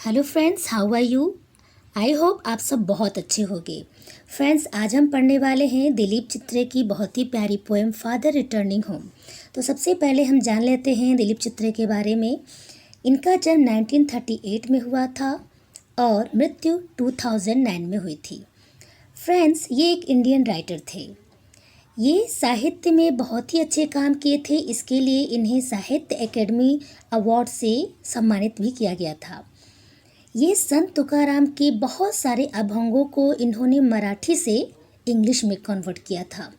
Hello friends, how are you. I hope आप सब बहुत अच्छे होंगे। फ्रेंड्स, आज हम पढ़ने वाले हैं दिलीप चित्रे की बहुत ही प्यारी पोएम फादर रिटर्निंग होम। तो सबसे पहले हम जान लेते हैं दिलीप चित्रे के बारे में। इनका जन्म 1938 में हुआ था और मृत्यु 2009 में हुई थी। फ्रेंड्स, ये एक इंडियन राइटर थे। ये साहित्य में बहुत ही अच्छे काम किए थे। इसके लिए इन्हें साहित्य एकेडमी अवार्ड से सम्मानित भी किया गया था। ये संत तुकाराम के बहुत सारे अभंगों को इन्होंने मराठी से इंग्लिश में कन्वर्ट किया था।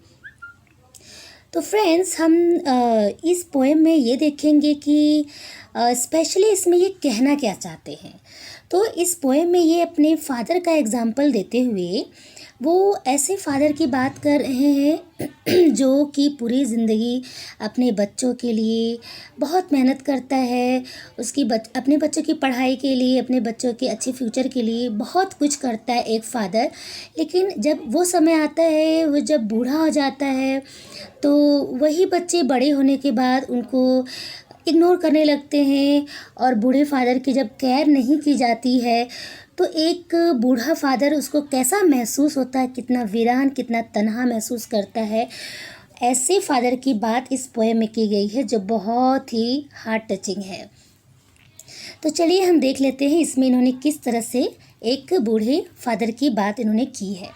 तो फ्रेंड्स, हम इस पोएम में ये देखेंगे कि स्पेशली इसमें ये कहना क्या चाहते हैं। तो इस पोएम में ये अपने फादर का एग्जाम्पल देते हुए वो ऐसे फादर की बात कर रहे हैं जो कि पूरी ज़िंदगी अपने बच्चों के लिए बहुत मेहनत करता है। अपने बच्चों की पढ़ाई के लिए, अपने बच्चों के अच्छे फ्यूचर के लिए बहुत कुछ करता है एक फ़ादर। लेकिन जब वो समय आता है, वो जब बूढ़ा हो जाता है, तो वही बच्चे बड़े होने के बाद उनको इग्नोर करने लगते हैं। और बूढ़े फादर की जब केयर नहीं की जाती है तो एक बूढ़ा फादर उसको कैसा महसूस होता है, कितना वीरान, कितना तन्हा महसूस करता है। ऐसे फादर की बात इस पोएम में की गई है जो बहुत ही हार्ट टचिंग है। तो चलिए हम देख लेते हैं इसमें इन्होंने किस तरह से एक बूढ़े फादर की बात इन्होंने की है।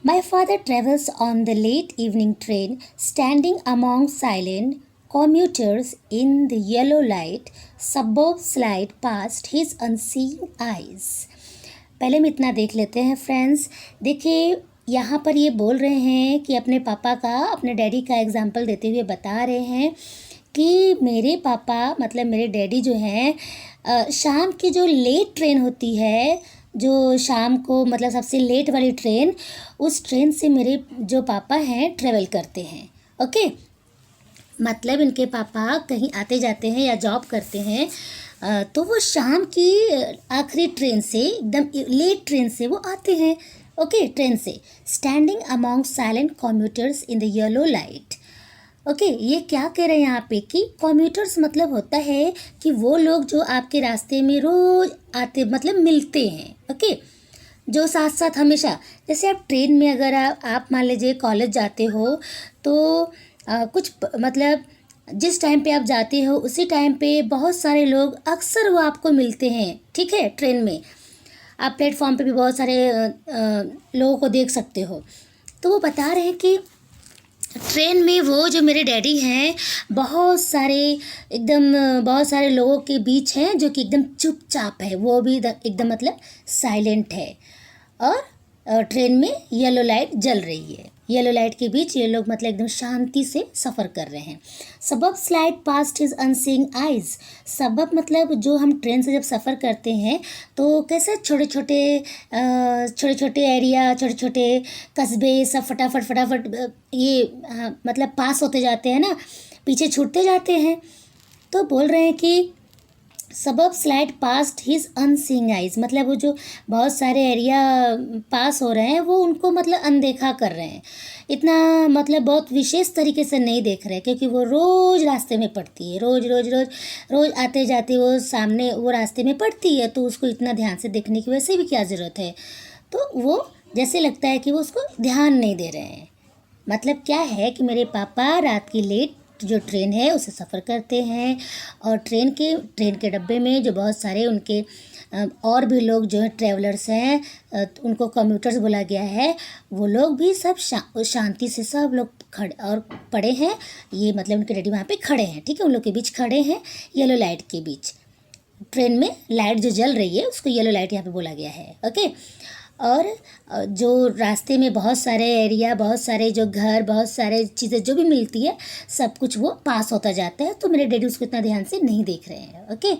My father travels on the late evening train, standing among silent commuters in the yellow light, suburbs slide past his unseeing eyes. पहले हम इतना देख लेते हैं फ्रेंड्स। देखिए, यहाँ पर ये बोल रहे हैं कि अपने पापा का, अपने डैडी का एग्जाम्पल देते हुए बता रहे हैं कि मेरे पापा मतलब मेरे डैडी जो हैं, शाम की जो लेट ट्रेन होती है, जो शाम को मतलब सबसे लेट वाली ट्रेन, उस ट्रेन से मेरे जो पापा हैं ट्रेवल करते हैं। ओके, मतलब इनके पापा कहीं आते जाते हैं या जॉब करते हैं, तो वो शाम की आखिरी ट्रेन से, एकदम लेट ट्रेन से वो आते हैं। ओके, ट्रेन से standing among silent commuters in the yellow light. Okay, ये क्या कह रहे हैं यहाँ पे कि कम्यूटर्स मतलब होता है कि वो लोग जो आपके रास्ते में रोज आते, मतलब मिलते हैं। ओके, जो साथ साथ हमेशा, जैसे आप ट्रेन में अगर आप मान लीजिए कॉलेज जाते हो तो मतलब जिस टाइम पे आप जाते हो उसी टाइम पे बहुत सारे लोग अक्सर वो आपको मिलते हैं। ठीक है, ट्रेन में आप प्लेटफॉर्म पे भी बहुत सारे लोगों को देख सकते हो। तो वो बता रहे हैं कि ट्रेन में वो जो मेरे डैडी हैं बहुत सारे लोगों के बीच हैं जो कि एकदम चुपचाप है, वो भी एकदम मतलब साइलेंट है। और ट्रेन में येलो लाइट जल रही है, येलो लाइट के बीच ये लोग मतलब एकदम शांति से सफ़र कर रहे हैं। सबब slide past his unseeing eyes. सबब मतलब जो हम ट्रेन से जब सफ़र करते हैं तो कैसे छोटे छोटे एरिया, छोटे छोटे कस्बे सब फटाफट ये मतलब पास होते जाते हैं ना, पीछे छूटते जाते हैं। तो बोल रहे हैं कि सबब slide past his unseeing eyes, मतलब वो जो बहुत सारे एरिया पास हो रहे हैं वो उनको मतलब अनदेखा कर रहे हैं, इतना मतलब बहुत विशेष तरीके से नहीं देख रहे, क्योंकि वो रोज़ रास्ते में पड़ती है, रोज़ आते जाते वो सामने वो रास्ते में पड़ती है, तो उसको इतना ध्यान से देखने की वैसे भी क्या ज़रूरत है। तो वो जैसे लगता है कि वो उसको ध्यान नहीं दे रहे हैं। मतलब क्या है कि मेरे पापा रात की लेट जो ट्रेन है उसे सफ़र करते हैं, और ट्रेन के डब्बे में जो बहुत सारे उनके और भी लोग जो हैं ट्रैवलर्स हैं, उनको कम्यूटर्स बोला गया है, वो लोग भी सब शांति से सब लोग खड़े और पड़े हैं। ये मतलब उनके डैडी वहाँ पे खड़े हैं, ठीक है, उन लोग के बीच खड़े हैं, येलो लाइट के बीच। ट्रेन में लाइट जो जल रही है उसको येलो लाइट यहाँ पे बोला गया है। ओके, और जो रास्ते में बहुत सारे एरिया, बहुत सारे जो घर, बहुत सारे चीज़ें जो भी मिलती है, सब कुछ वो पास होता जाता है। तो मेरे डैडी उसको इतना ध्यान से नहीं देख रहे हैं। Okay,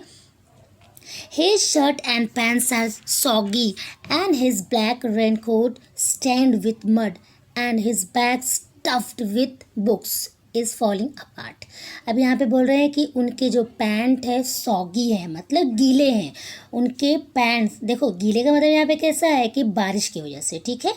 his shirt and pants are soggy and his black raincoat stained with mud and his bag stuffed with books is falling apart. अब यहाँ पे बोल रहे हैं कि उनके जो पैंट है सॉगी है, मतलब गीले हैं। उनके पैंट्स, देखो गीले का मतलब यहाँ पे कैसा है कि बारिश की वजह से, ठीक है।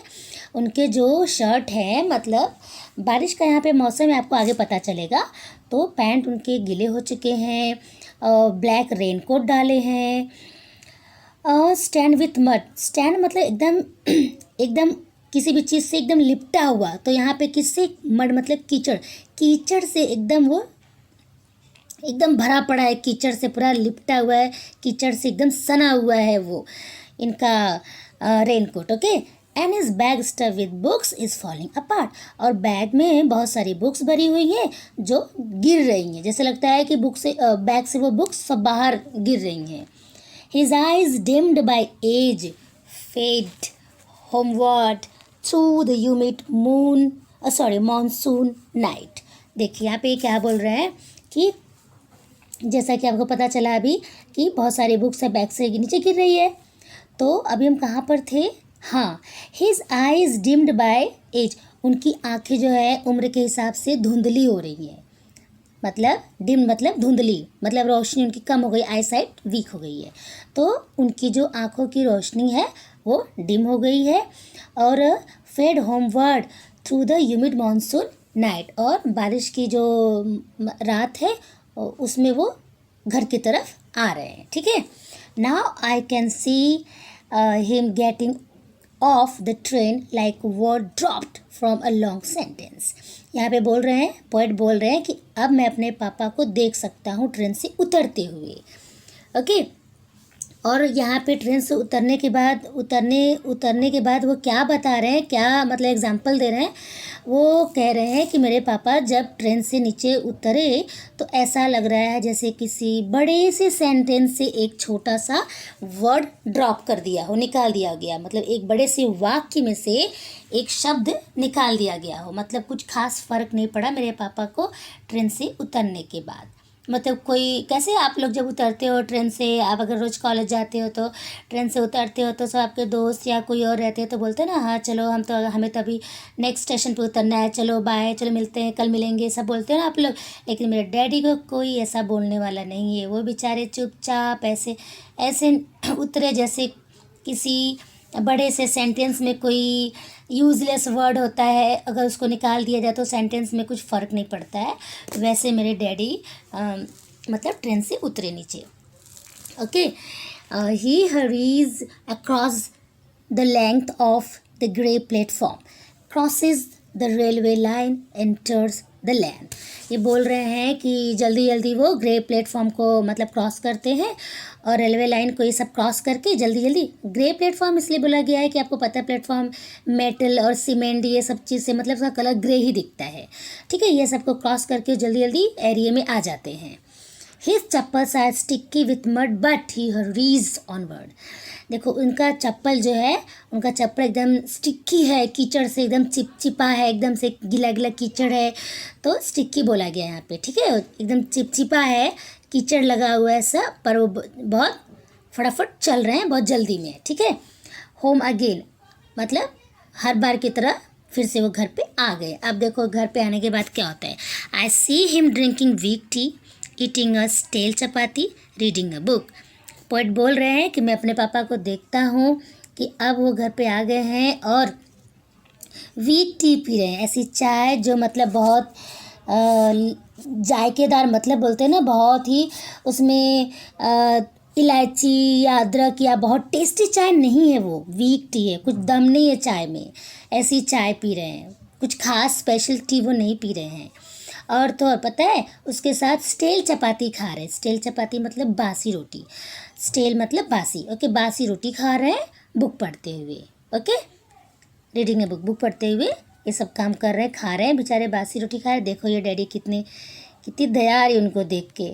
उनके जो शर्ट है, मतलब बारिश का यहाँ पे मौसम है, आपको आगे पता चलेगा। तो पैंट उनके गीले हो चुके हैं, ब्लैक रेनकोट डाले हैं, स्टैंड विथ मड, स्टैंड मतलब एकदम एकदम किसी भी चीज़ से एकदम लिपटा हुआ, तो यहाँ पे किससे, मड मतलब कीचड़, कीचड़ से एकदम वो एकदम भरा पड़ा है, कीचड़ से पूरा लिपटा हुआ है, कीचड़ से एकदम सना हुआ है वो इनका raincoat. Okay, and his bag stuff with books is falling apart, और बैग में बहुत सारी बुक्स भरी हुई है जो गिर रही हैं, जैसे लगता है कि बुक से बैग से वो बुक्स सब बाहर गिर रही हैं। His eyes dimmed by age fade homeward through the humid moon monsoon night. देखिए यहाँ पे क्या बोल रहे हैं कि जैसा कि आपको पता चला अभी कि बहुत सारी बुक्स है बैग से नीचे गिर रही है। तो अभी हम कहाँ पर थे, हाँ, his eyes dimmed by age, उनकी आंखें जो है उम्र के हिसाब से धुंधली हो रही हैं, मतलब डिम मतलब धुंधली, मतलब रोशनी उनकी कम हो गई, आई साइट वीक हो गई है, तो उनकी जो आंखों की रोशनी है वो डिम हो गई है। और fade homeward through the humid monsoon night, और बारिश की जो रात है उसमें वो घर की तरफ आ रहे हैं। ठीक है, now I can see him getting off the train like word dropped from a long sentence. यहाँ पे बोल रहे हैं, पोएट बोल रहे हैं कि अब मैं अपने पापा को देख सकता हूँ ट्रेन से उतरते हुए। ओके, और यहाँ पे ट्रेन से उतरने के बाद वो क्या बता रहे हैं, क्या मतलब एग्जाम्पल दे रहे हैं, वो कह रहे हैं कि मेरे पापा जब ट्रेन से नीचे उतरे तो ऐसा लग रहा है जैसे किसी बड़े से सेंटेंस से एक छोटा सा वर्ड ड्रॉप कर दिया हो, निकाल दिया गया, मतलब एक बड़े से वाक्य में से एक शब्द निकाल दिया गया हो, मतलब कुछ खास फ़र्क नहीं पड़ा मेरे पापा को ट्रेन से उतरने के बाद। मतलब कोई कैसे आप लोग जब उतरते हो ट्रेन से, आप अगर रोज़ कॉलेज जाते हो तो ट्रेन से उतरते हो तो सब आपके दोस्त या कोई और रहते हैं तो बोलते हैं ना, हाँ चलो हमें तो अभी नेक्स्ट स्टेशन पे उतरना है, चलो बाय, चलो मिलते हैं, कल मिलेंगे, सब बोलते हैं ना आप लोग। लेकिन मेरे डैडी को कोई ऐसा बोलने वाला नहीं है, वो बेचारे चुपचाप ऐसे ऐसे उतरे जैसे किसी बड़े से सेंटेंस में कोई यूज़लेस वर्ड होता है, अगर उसको निकाल दिया जाए तो सेंटेंस में कुछ फ़र्क नहीं पड़ता है, वैसे मेरे डैडी मतलब ट्रेन से उतरे नीचे। Okay, he hurries across the length of the grey platform, crosses the railway line, enters the land. ये बोल रहे हैं कि जल्दी जल्दी वो ग्रे प्लेटफॉर्म को मतलब क्रॉस करते हैं और रेलवे लाइन को ये सब क्रॉस करके जल्दी जल्दी, ग्रे प्लेटफॉर्म इसलिए बोला गया है कि आपको पता है प्लेटफॉर्म मेटल और सीमेंट ये सब चीज़ से मतलब उसका कलर ग्रे ही दिखता है। ठीक है, ये सब को क्रॉस करके जल्दी जल्दी एरिया में आ जाते हैं। His chappals are sticky with mud but he hurries onward. देखो उनका चप्पल जो है, उनका चप्पल एकदम स्टिक्की है, कीचड़ से एकदम चिपचिपा है, एकदम से गिला गिला कीचड़ है, तो स्टिक्की बोला गया यहाँ पे। ठीक है, एकदम चिपचिपा है, कीचड़ लगा हुआ है सब, पर वो बहुत फटाफट चल रहे हैं, बहुत जल्दी में। ठीक है, होम अगेन मतलब हर बार की तरह फिर से वो घर पे आ गए। अब देखो घर पे आने के बाद क्या होता है, I see him drinking weak tea, eating a stale chapati, reading a book. Poet बोल रहे हैं कि मैं अपने पापा को देखता हूँ कि अब वो घर पे आ गए हैं और वीक टी पी रहे हैं, ऐसी चाय जो मतलब बहुत जायकेदार, मतलब बोलते हैं ना बहुत ही उसमें इलायची या अदरक या बहुत टेस्टी चाय नहीं है, वो वीक टी है, कुछ दम नहीं है चाय में, ऐसी चाय पी रहे हैं, कुछ खास स्पेशल टी वो नहीं पी रहे हैं। और तो और पता है उसके साथ स्टेल चपाती खा रहे हैं, स्टेल चपाती मतलब बासी रोटी, स्टेल मतलब बासी। ओके, बासी रोटी खा रहे हैं बुक पढ़ते हुए। Okay, reading a book, book पढ़ते हुए ये सब काम कर रहे हैं, खा रहे हैं, बेचारे बासी रोटी खा रहे हैं। देखो ये डैडी कितनी दया आ रही उनको देख के।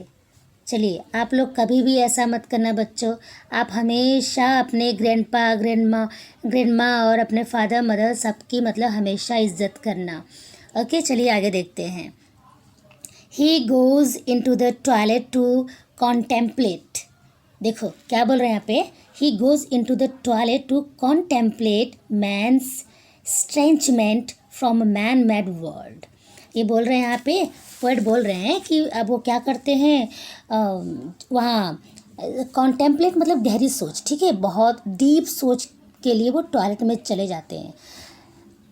चलिए आप लोग कभी भी ऐसा मत करना बच्चों, आप हमेशा अपने ग्रैंड माँ और अपने फादर मदर सबकी मतलब हमेशा इज्जत करना। ओके, चलिए आगे देखते हैं। He goes in to the toilet to contemplate. देखो क्या बोल रहे हैं यहाँ पे, he goes in to the toilet to contemplate man's estrangement from man made world. ये बोल रहे हैं यहाँ पे, पोएट बोल रहे हैं कि अब वो क्या करते हैं वहाँ कॉन्टेम्पलेट मतलब गहरी सोच। ठीक है, बहुत डीप सोच के लिए वो टॉयलेट में चले जाते हैं।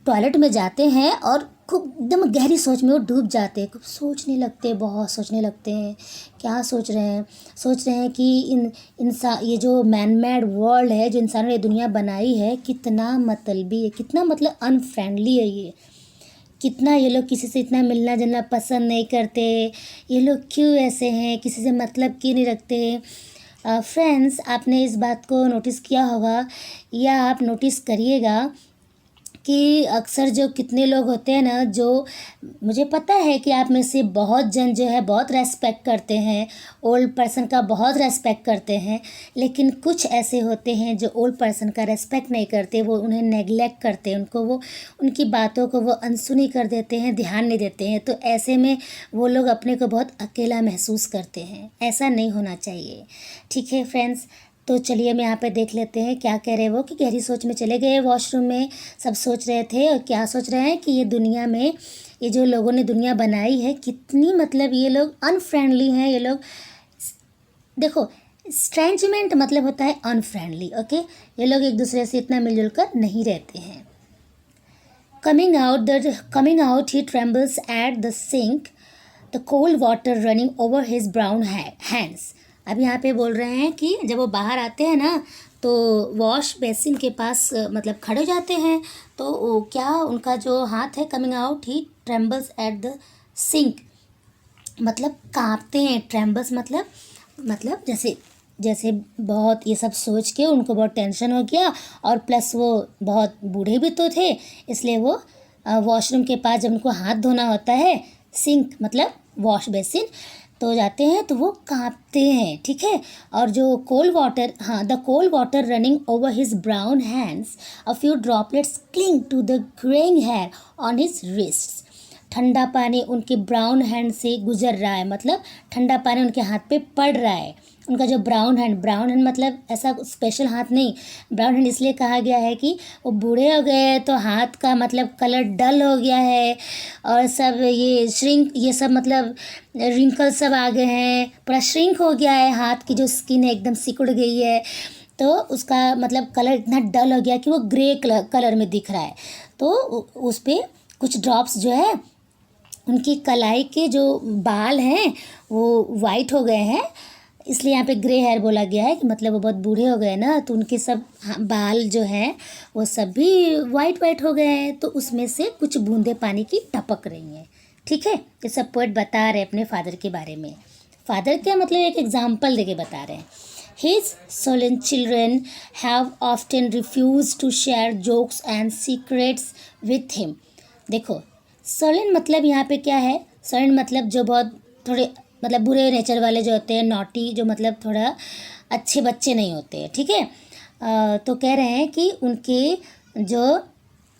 टॉयलेट में जाते हैं और खूब एकदम गहरी सोच में वो डूब जाते हैं, खूब सोचने लगते हैं, बहुत सोचने लगते हैं। क्या सोच रहे हैं? सोच रहे हैं कि ये जो मैन मेड वर्ल्ड है, जो इंसानों ने ये दुनिया बनाई है, कितना मतलबी है, कितना मतलब अनफ्रेंडली है ये। कितना ये लोग किसी से इतना मिलना जुलना पसंद नहीं करते, ये लोग क्यों ऐसे हैं, किसी से मतलब क्यों नहीं रखते। फ्रेंड्स, आपने इस बात को नोटिस किया होगा या आप नोटिस करिएगा कि अक्सर जो कितने लोग होते हैं ना, जो मुझे पता है कि आप में से बहुत जन जो है बहुत रेस्पेक्ट करते हैं, ओल्ड पर्सन का बहुत रेस्पेक्ट करते हैं, लेकिन कुछ ऐसे होते हैं जो ओल्ड पर्सन का रेस्पेक्ट नहीं करते, वो उन्हें नेगलेक्ट करते हैं, उनको वो उनकी बातों को वो अनसुनी कर देते हैं, ध्यान नहीं देते हैं। तो ऐसे में वो लोग अपने को बहुत अकेला महसूस करते हैं। ऐसा नहीं होना चाहिए। ठीक है फ्रेंड्स, तो चलिए हम यहाँ पे देख लेते हैं क्या कह रहे हैं वो, कि गहरी सोच में चले गए वॉशरूम में। सब सोच रहे थे और क्या सोच रहे हैं कि ये दुनिया में, ये जो लोगों ने दुनिया बनाई है, कितनी मतलब ये लोग अनफ्रेंडली हैं। ये लोग देखो, स्ट्रेंजमेंट मतलब होता है अनफ्रेंडली। ओके, ये लोग एक दूसरे से इतना मिलजुल कर नहीं रहते हैं। Coming out, he trembles at the sink, the cold water running over his brown hands. अब यहाँ पे बोल रहे हैं कि जब वो बाहर आते हैं ना, तो वॉश बेसिन के पास मतलब खड़े हो जाते हैं, तो वो क्या उनका जो हाथ है, coming out he trembles at the sink, मतलब कांपते हैं। ट्रेम्बल्स मतलब जैसे बहुत ये सब सोच के उनको बहुत टेंशन हो गया, और प्लस वो बहुत बूढ़े भी तो थे, इसलिए वो वॉशरूम के पास जब उनको हाथ धोना होता है, सिंक मतलब वॉश बेसिन, तो जाते हैं तो वो कांपते हैं। ठीक है, और जो the cold water running over his brown hands, a few droplets cling to the greying hair on his wrists. ठंडा पानी उनके ब्राउन हैंड से गुजर रहा है, मतलब ठंडा पानी उनके हाथ पे पड़ रहा है। उनका जो ब्राउन हैंड मतलब ऐसा स्पेशल हाथ नहीं, ब्राउन हैंड इसलिए कहा गया है कि वो बूढ़े हो गए हैं, तो हाथ का मतलब कलर डल हो गया है, और सब ये सब मतलब रिंकल सब आ गए हैं, पूरा श्रिंक हो गया है, हाथ की जो स्किन है एकदम सिकुड़ गई है, तो उसका मतलब कलर इतना डल हो गया कि वो ग्रे कलर में दिख रहा है। तो उस पर कुछ ड्रॉप्स जो है, उनकी कलाई के जो बाल हैं वो वाइट हो गए हैं, इसलिए यहाँ पे ग्रे हेयर बोला गया है कि मतलब वो बहुत बूढ़े हो गए ना, तो उनके सब बाल जो हैं वो सब भी वाइट हो गए हैं, तो उसमें से कुछ बूंदे पानी की टपक रही हैं। ठीक है, ये सब पोएट बता रहे हैं अपने फादर के बारे में। फादर क्या मतलब एक एग्जाम्पल देके बता रहे हैं। His sullen children have often refused to share jokes and secrets with him. देखो, सलन मतलब यहाँ पे क्या है, सलन मतलब जो बहुत थोड़े मतलब बुरे नेचर वाले जो होते हैं, नॉटी, जो मतलब थोड़ा अच्छे बच्चे नहीं होते हैं। ठीक है, तो कह रहे हैं कि उनके जो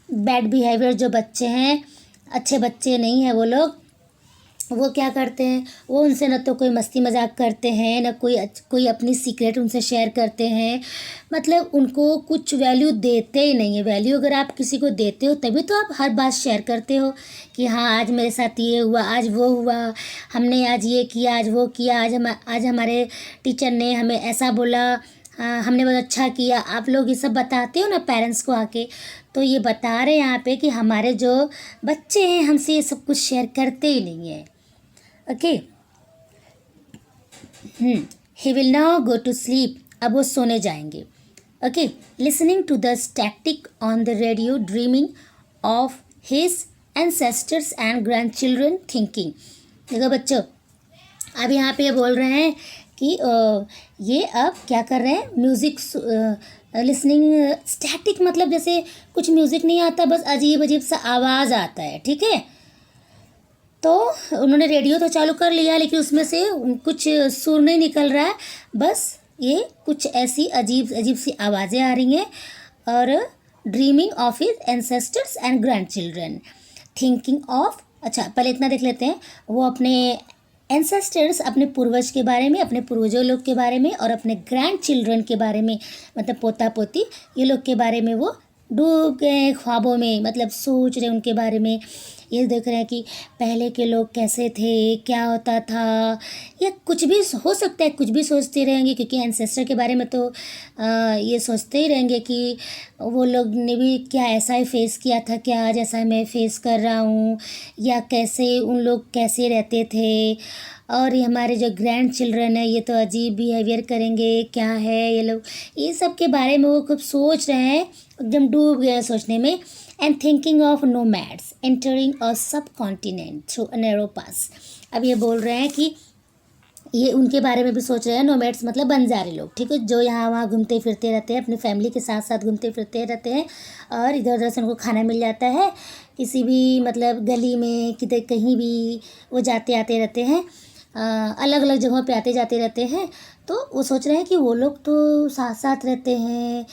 बैड बिहेवियर जो बच्चे हैं, अच्छे बच्चे नहीं हैं वो लोग, वो क्या करते हैं, वो उनसे न तो कोई मस्ती मजाक करते हैं, न कोई अपनी सीक्रेट उनसे शेयर करते हैं, मतलब उनको कुछ वैल्यू देते ही नहीं है। वैल्यू अगर आप किसी को देते हो तभी तो आप हर बात शेयर करते हो कि हाँ आज मेरे साथ ये हुआ, आज वो हुआ, हमने आज ये किया, आज वो किया, आज हमारे टीचर ने हमें ऐसा बोला, हाँ हमने बहुत अच्छा किया। आप लोग ये सब बताते हो ना पेरेंट्स को आके, तो ये बता रहे हैं यहाँ पे कि हमारे जो बच्चे हैं हमसे ये सब कुछ शेयर करते ही नहीं है। Okay, he will now go to sleep, अब वो सोने जाएंगे। Okay, listening to the static on the radio, dreaming of his ancestors and grandchildren, thinking. देखो बच्चों, अब यहाँ पे बोल रहे हैं कि ये अब क्या कर रहे हैं, म्यूज़िक लिसनिंग, स्टैटिक मतलब जैसे कुछ म्यूज़िक नहीं आता, बस अजीब अजीब सा आवाज़ आता है। ठीक है, तो उन्होंने रेडियो तो चालू कर लिया, लेकिन उसमें से कुछ सुर नहीं निकल रहा है, बस ये कुछ ऐसी अजीब अजीब सी आवाज़ें आ रही हैं। और dreaming of his ancestors and grandchildren, thinking of, अच्छा पहले इतना देख लेते हैं, वो अपने एंसेस्टर्स, अपने पूर्वज के बारे में, अपने पूर्वजों लोग के बारे में, और अपने ग्रैंड चिल्ड्रन के बारे में, मतलब पोता पोती, ये लोग के बारे में वो डूब गए हैं ख्वाबों में, मतलब सोच रहे हैं उनके बारे में, ये देख रहे हैं कि पहले के लोग कैसे थे, क्या होता था, या कुछ भी हो सकता है, कुछ भी सोचते रहेंगे क्योंकि एंसेस्टर के बारे में तो ये सोचते ही रहेंगे कि वो लोग ने भी क्या ऐसा ही फेस किया था क्या जैसा मैं फेस कर रहा हूँ, या कैसे उन लोग कैसे रहते थे। और ये हमारे जो ग्रैंड चिल्ड्रन है ये तो अजीब बिहेवियर करेंगे, क्या है ये लोग, ये सब के बारे में वो खूब सोच रहे हैं, एकदम डूब गए हैं सोचने में। And thinking of nomads entering a सब कॉन्टिनेंट थ्रू अ नैरो पास। अब ये बोल रहे हैं कि ये उनके बारे में भी सोच रहे हैं, नोमैड्स मतलब बंजारे लोग, ठीक है, जो यहाँ वहाँ घूमते फिरते रहते हैं, अपनी फैमिली के साथ साथ घूमते फिरते रहते हैं, और इधर उधर से उनको खाना मिल जाता है, किसी भी मतलब गली में किधर कहीं भी वो जाते आते रहते हैं, अलग अलग जगहों पे आते जाते रहते हैं। तो वो सोच रहे हैं कि वो लोग तो साथ साथ रहते हैं,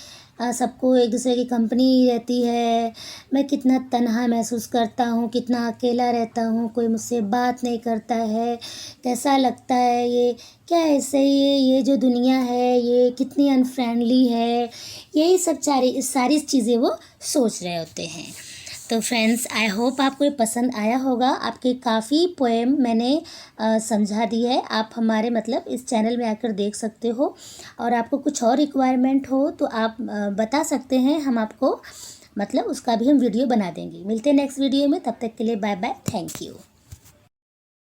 सबको एक दूसरे की कंपनी रहती है, मैं कितना तन्हा महसूस करता हूँ, कितना अकेला रहता हूँ, कोई मुझसे बात नहीं करता है, कैसा लगता है ये, क्या ऐसे ये जो दुनिया है ये कितनी अनफ्रेंडली है, यही सब सारी चीज़ें वो सोच रहे होते हैं। तो फ्रेंड्स, आई होप आपको ये पसंद आया होगा। आपके काफ़ी पोएम मैंने समझा दी है, आप हमारे मतलब इस चैनल में आकर देख सकते हो, और आपको कुछ और रिक्वायरमेंट हो तो आप बता सकते हैं, हम आपको मतलब उसका भी हम वीडियो बना देंगे। मिलते हैं नेक्स्ट वीडियो में, तब तक के लिए बाय बाय, थैंक यू।